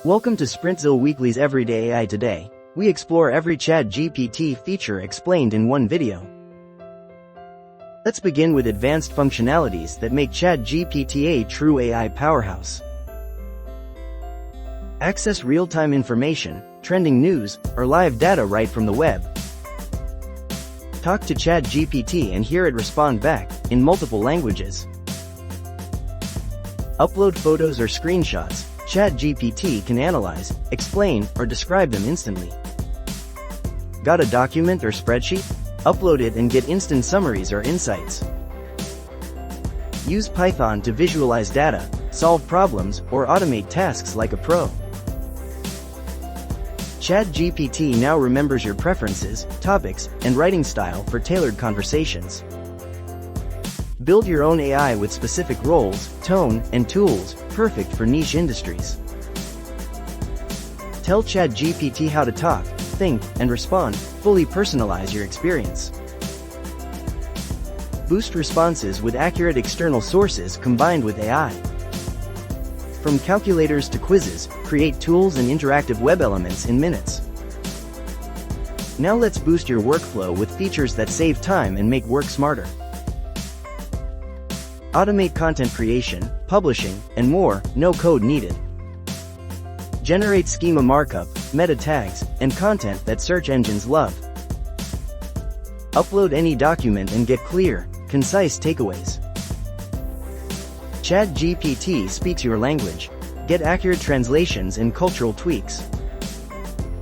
Welcome to Sprintzeal Weekly's Everyday AI Today. We explore every ChatGPT feature explained in one video. Let's begin with advanced functionalities that make ChatGPT a true AI powerhouse. Access real-time information, trending news, or live data right from the web. Talk to ChatGPT and hear it respond back, in multiple languages. Upload photos or screenshots. ChatGPT can analyze, explain, or describe them instantly. Got a document or spreadsheet? Upload it and get instant summaries or insights. Use Python to visualize data, solve problems, or automate tasks like a pro. ChatGPT now remembers your preferences, topics, and writing style for tailored conversations. Build your own AI with specific roles, tone, and tools, perfect for niche industries. Tell ChatGPT how to talk, think, and respond. Fully personalize your experience. Boost responses with accurate external sources combined with AI. From calculators to quizzes, create tools and interactive web elements in minutes. Now let's boost your workflow with features that save time and make work smarter. Automate content creation, publishing, and more, no code needed. Generate schema markup, meta tags, and content that search engines love. Upload any document and get clear, concise takeaways. ChatGPT speaks your language. Get accurate translations and cultural tweaks.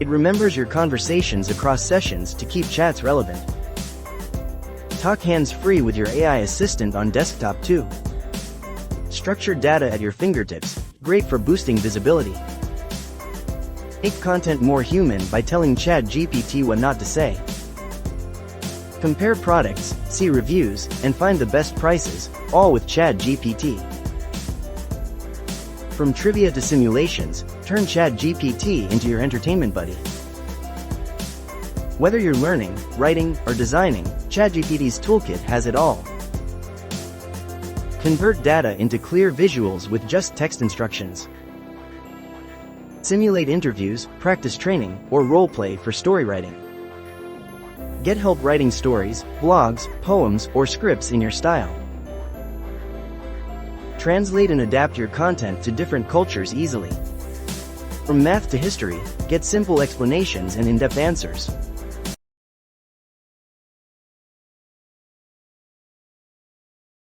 It remembers your conversations across sessions to keep chats relevant. Talk hands-free with your AI assistant on desktop too. Structured data at your fingertips, great for boosting visibility. Make content more human by telling ChatGPT what not to say. Compare products, see reviews, and find the best prices, all with ChatGPT. From trivia to simulations, turn ChatGPT into your entertainment buddy. Whether you're learning, writing, or designing, ChatGPT's toolkit has it all. Convert data into clear visuals with just text instructions. Simulate interviews, practice training, or role-play for story writing. Get help writing stories, blogs, poems, or scripts in your style. Translate and adapt your content to different cultures easily. From math to history, get simple explanations and in-depth answers.